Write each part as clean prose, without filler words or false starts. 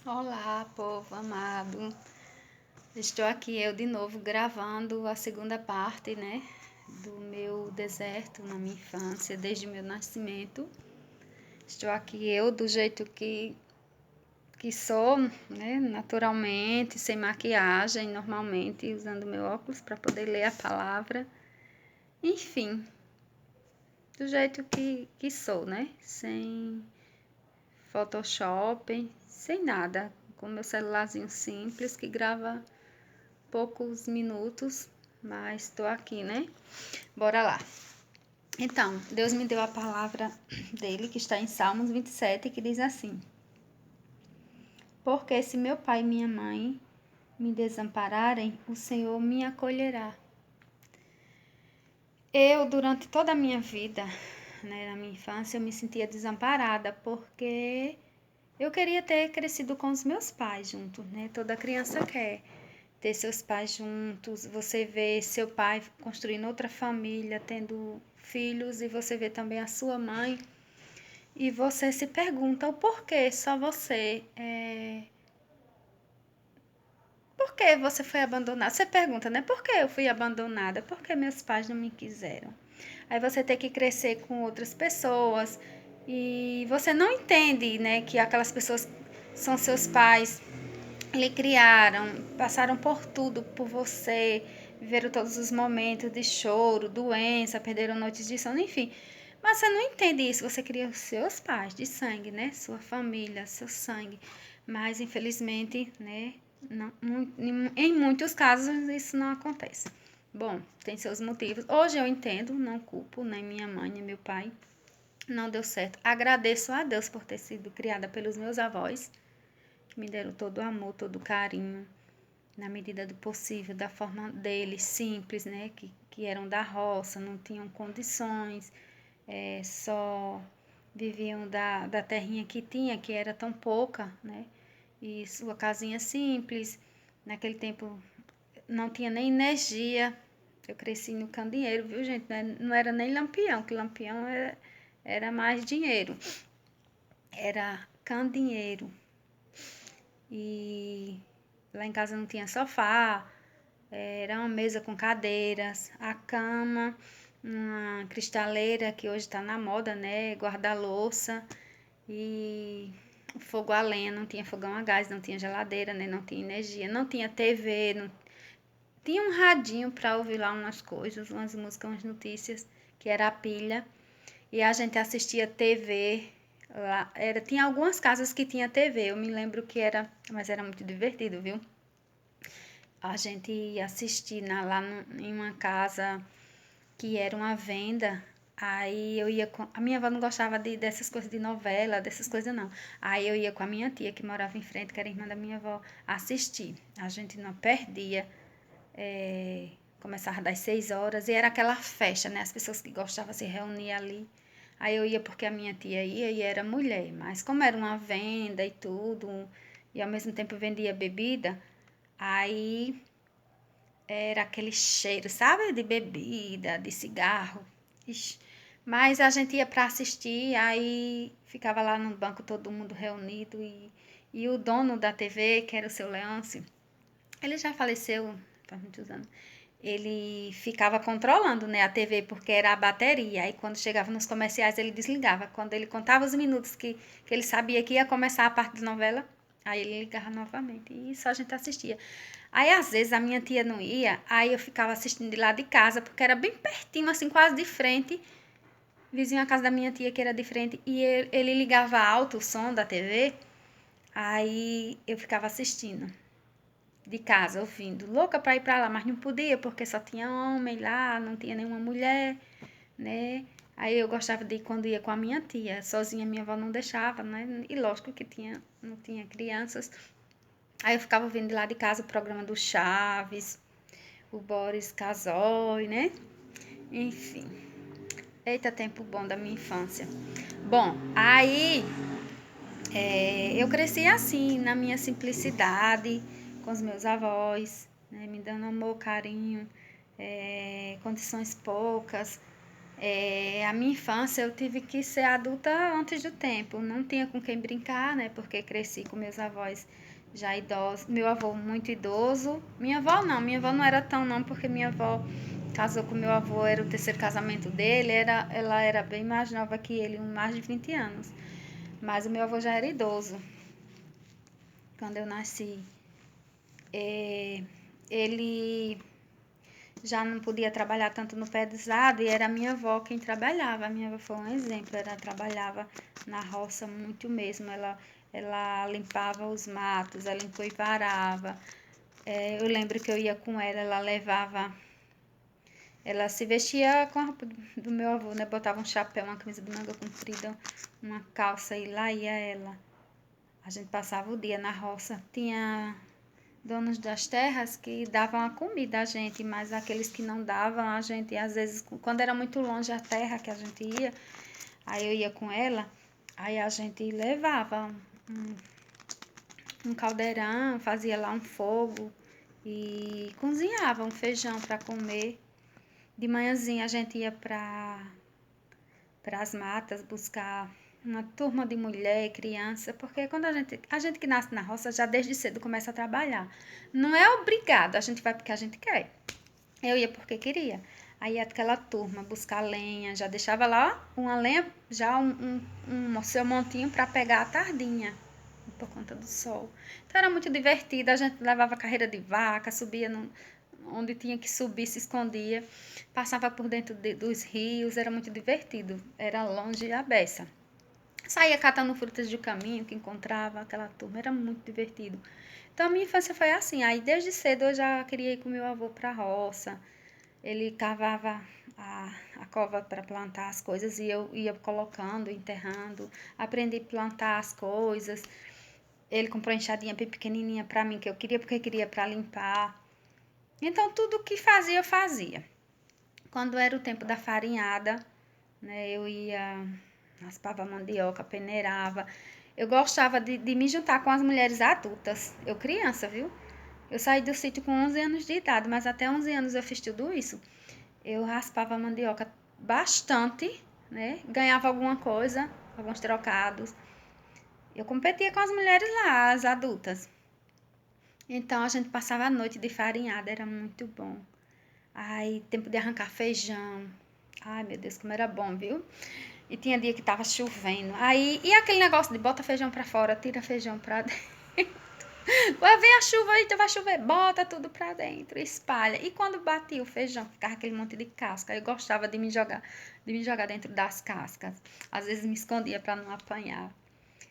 Olá, povo amado. Estou aqui eu de novo gravando a segunda parte, né, do meu deserto na minha infância, desde o meu nascimento. Estou aqui eu do jeito que sou, né, naturalmente, sem maquiagem, normalmente, usando meu óculos para poder ler a palavra. Enfim, do jeito que sou, né, sem Photoshop, sem nada, com meu celularzinho simples que grava poucos minutos, mas estou aqui, né? Bora lá. Então, Deus me deu a palavra dele, que está em Salmos 27, que diz assim: Porque se meu pai e minha mãe me desampararem, o Senhor me acolherá. Eu, durante toda a minha vida, né, na minha infância, eu me sentia desamparada, porque eu queria ter crescido com os meus pais juntos, né? Toda criança quer ter seus pais juntos, você vê seu pai construindo outra família, tendo filhos, e você vê também a sua mãe, e você se pergunta o porquê só você. Por que você foi abandonada? Você pergunta, né? Por que eu fui abandonada? Por que meus pais não me quiseram? Aí você tem que crescer com outras pessoas e você não entende, né, que aquelas pessoas são seus pais, lhe criaram, passaram por tudo por você, viveram todos os momentos de choro, doença, perderam noites de sono, enfim. Mas você não entende isso, você cria os seus pais de sangue, né? Sua família, seu sangue. Mas infelizmente, né, não, em muitos casos isso não acontece. Bom, tem seus motivos. Hoje eu entendo, não culpo nem minha mãe nem meu pai. Não deu certo. Agradeço a Deus por ter sido criada pelos meus avós, que me deram todo o amor, todo o carinho, na medida do possível, da forma deles, simples, né? Que eram da roça, não tinham condições, só viviam da terrinha que tinha, que era tão pouca, né? E sua casinha simples. Naquele tempo não tinha nem energia. Eu cresci no candeeiro, viu, gente? Não era nem lampião, que lampião era mais dinheiro. Era candeeiro. E lá em casa não tinha sofá, era uma mesa com cadeiras, a cama, uma cristaleira que hoje está na moda, né? Guarda-louça e fogo a lenha, não tinha fogão a gás, não tinha geladeira, né? Não tinha energia, não tinha TV, não... tinha um radinho para ouvir lá umas coisas, umas músicas, umas notícias, que era a pilha. E a gente assistia TV lá. Tinha algumas casas que tinha TV, eu me lembro que era, mas era muito divertido, viu? A gente ia assistir em uma casa que era uma venda. Aí eu ia com. A minha avó não gostava dessas coisas de novela, dessas coisas não. Aí eu ia com a minha tia, que morava em frente, que era irmã da minha avó, assistir. A gente não perdia. Começava das 6 horas e era aquela festa, né? As pessoas que gostavam se reuniam ali. Aí eu ia porque a minha tia ia e era mulher. Mas como era uma venda e tudo, e ao mesmo tempo vendia bebida, aí era aquele cheiro, sabe? De bebida, de cigarro. Ixi. Mas a gente ia para assistir, aí ficava lá no banco todo mundo reunido e o dono da TV, que era o seu Leôncio, ele já faleceu faz muitos anos. Ele ficava controlando, né, a TV porque era a bateria. Aí quando chegava nos comerciais ele desligava. Quando ele contava os minutos que ele sabia que ia começar a parte da novela, aí ele ligava novamente. E isso a gente assistia. Aí às vezes a minha tia não ia, aí eu ficava assistindo de lá de casa, porque era bem pertinho, assim, quase de frente, vizinho à casa da minha tia, que era de frente, e ele ligava alto o som da TV, aí eu ficava assistindo de casa, ouvindo, louca pra ir pra lá, mas não podia, porque só tinha homem lá, não tinha nenhuma mulher, né? Aí eu gostava de ir quando ia com a minha tia, sozinha minha avó não deixava, né? E lógico que não tinha crianças. Aí eu ficava vendo de lá de casa o programa do Chaves, o Boris Casoy, né? Enfim, eita tempo bom da minha infância. Bom, aí eu cresci assim, na minha simplicidade, com os meus avós, né? Me dando amor, carinho, condições poucas. A minha infância eu tive que ser adulta antes do tempo. Não tinha com quem brincar, né? Porque cresci com meus avós já idosos. Meu avô muito idoso. Minha avó não era tão não, porque minha avó casou com meu avô, era o terceiro casamento dele, ela era bem mais nova que ele, mais de 20 anos. Mas o meu avô já era idoso quando eu nasci. É, ele já não podia trabalhar tanto no pesado e era a minha avó quem trabalhava. A minha avó foi um exemplo, ela trabalhava na roça muito mesmo. Ela limpava os matos, ela empoeirava. Eu lembro que eu ia com ela, ela levava. Ela se vestia com a roupa do meu avô, né? Botava um chapéu, uma camisa de manga comprida, uma calça e lá ia ela. A gente passava o dia na roça. Tinha donos das terras que davam a comida a gente, mas aqueles que não davam, a gente, às vezes, quando era muito longe a terra que a gente ia, aí eu ia com ela, aí a gente levava um caldeirão, fazia lá um fogo e cozinhava um feijão para comer. De manhãzinha a gente ia para as matas buscar uma turma de mulher e criança, porque quando a gente que nasce na roça já desde cedo começa a trabalhar. Não é obrigado, a gente vai porque a gente quer. Eu ia porque queria. Aí ia aquela turma buscar lenha, já deixava lá uma lenha, já um seu montinho para pegar a tardinha, por conta do sol. Então era muito divertido, a gente levava carreira de vaca, subia onde tinha que subir, se escondia, passava por dentro dos rios, era muito divertido, era longe a beça. Saía catando frutas de caminho que encontrava, aquela turma, era muito divertido. Então a minha infância foi assim, aí desde cedo eu já queria ir com meu avô para a roça, ele cavava a cova para plantar as coisas e eu ia colocando, enterrando, aprendi a plantar as coisas. Ele comprou enxadinha bem pequenininha para mim, que eu queria porque queria para limpar. Então, tudo que fazia, eu fazia. Quando era o tempo da farinhada, né, eu ia, raspava a mandioca, peneirava. Eu gostava de me juntar com as mulheres adultas. Eu criança, viu? Eu saí do sítio com 11 anos de idade, mas até 11 anos eu fiz tudo isso. Eu raspava a mandioca bastante, né? Ganhava alguma coisa, alguns trocados. Eu competia com as mulheres lá, as adultas. Então a gente passava a noite de farinhada, era muito bom. Ai, tempo de arrancar feijão. Ai, meu Deus, como era bom, viu? E tinha dia que tava chovendo. Aí, e aquele negócio de bota feijão pra fora, tira feijão pra dentro. Vai vir a chuva aí, vai chover, bota tudo pra dentro, espalha. E quando batia o feijão, ficava aquele monte de casca. Eu gostava de me jogar dentro das cascas. Às vezes me escondia pra não apanhar.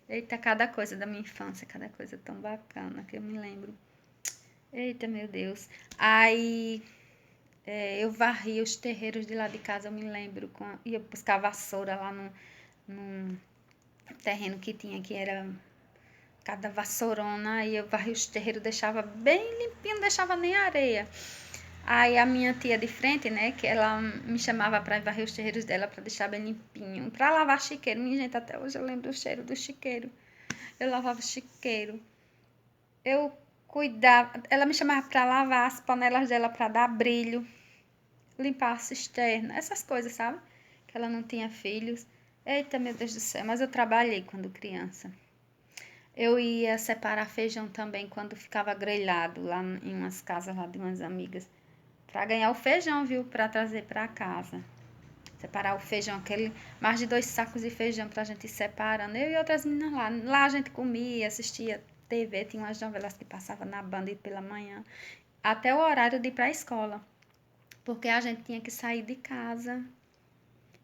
Eita, cada coisa da minha infância, cada coisa tão bacana que eu me lembro. Eita, meu Deus. Aí eu varria os terreiros de lá de casa, eu me lembro. Ia buscar vassoura lá no terreno que tinha, que era cada vassourona. Aí eu varria os terreiros, deixava bem limpinho, não deixava nem areia. Aí a minha tia de frente, né, que ela me chamava para varrer os terreiros dela, para deixar bem limpinho, para lavar chiqueiro. Minha gente, até hoje eu lembro do cheiro do chiqueiro. Eu lavava chiqueiro. Eu cuidava, ela me chamava para lavar as panelas dela para dar brilho, limpar a cisterna, essas coisas, sabe? Que ela não tinha filhos. Eita, meu Deus do céu, mas eu trabalhei quando criança. Eu ia separar feijão também quando ficava grelhado lá em umas casas lá de umas amigas. Para ganhar o feijão, viu? Para trazer para casa. Separar o feijão, aquele mais de 2 sacos de feijão pra gente ir separando. Eu e outras meninas lá. Lá a gente comia, assistia TV, tinha umas novelas que passavam na Band pela manhã, até o horário de ir pra escola. Porque a gente tinha que sair de casa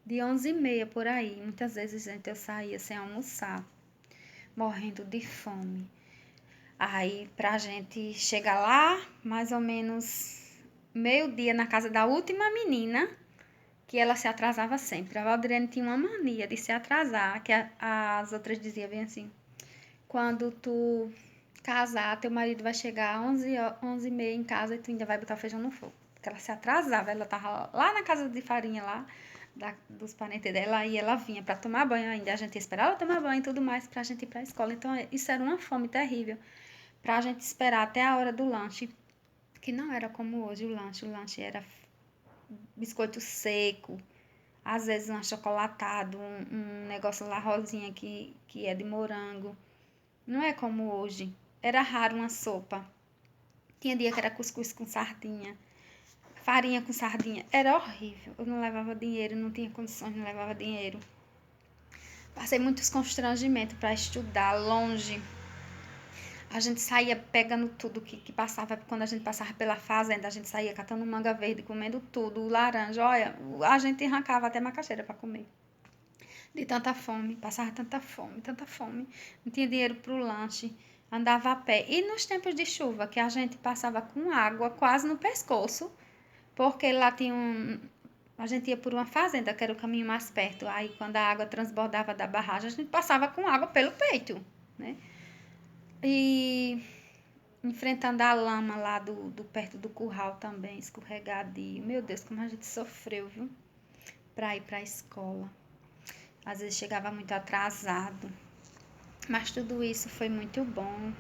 de 11h30 por aí. Muitas vezes, gente, eu saía sem almoçar, morrendo de fome. Aí, pra gente chegar lá, mais ou menos meio-dia na casa da última menina, que ela se atrasava sempre. A Valdirene tinha uma mania de se atrasar, que as outras diziam bem assim: quando tu casar, teu marido vai chegar às 11h30 em casa e tu ainda vai botar feijão no fogo. Porque ela se atrasava, ela tava lá na casa de farinha lá, dos parentes dela, e ela vinha para tomar banho ainda. A gente ia esperar ela tomar banho e tudo mais pra gente ir pra escola. Então, isso era uma fome terrível. Pra gente esperar até a hora do lanche, que não era como hoje o lanche. O lanche era biscoito seco, às vezes um achocolatado, um negócio lá rosinha que é de morango. Não é como hoje. Era raro uma sopa. Tinha dia que era cuscuz com sardinha, farinha com sardinha. Era horrível. Eu não levava dinheiro, não tinha condições, não levava dinheiro. Passei muitos constrangimentos para estudar longe. A gente saía pegando tudo que passava. Quando a gente passava pela fazenda, a gente saía catando manga verde, comendo tudo, laranja. Olha, a gente arrancava até macaxeira para comer. De tanta fome, passava tanta fome, tanta fome. Não tinha dinheiro para o lanche, andava a pé. E nos tempos de chuva, que a gente passava com água quase no pescoço, porque lá tinha a gente ia por uma fazenda, que era o caminho mais perto. Aí, quando a água transbordava da barragem, a gente passava com água pelo peito, né? E enfrentando a lama lá do perto do curral também, escorregadio. Meu Deus, como a gente sofreu, viu? Pra ir pra escola. Às vezes chegava muito atrasado. Mas tudo isso foi muito bom.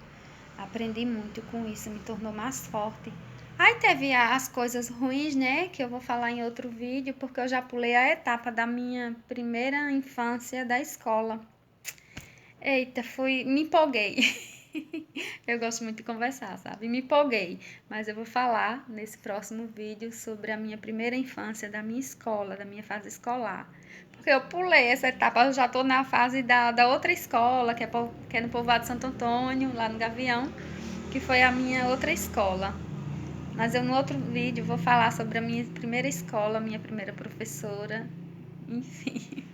Aprendi muito com isso, me tornou mais forte. Aí teve as coisas ruins, né? Que eu vou falar em outro vídeo, porque eu já pulei a etapa da minha primeira infância da escola. Eita, me empolguei. Eu gosto muito de conversar, sabe? Me empolguei. Mas eu vou falar nesse próximo vídeo sobre a minha primeira infância da minha escola, da minha fase escolar. Porque eu pulei essa etapa, eu já tô na fase da outra escola, que é no Povoado Santo Antônio, lá no Gavião, que foi a minha outra escola. Mas eu no outro vídeo vou falar sobre a minha primeira escola, minha primeira professora, enfim.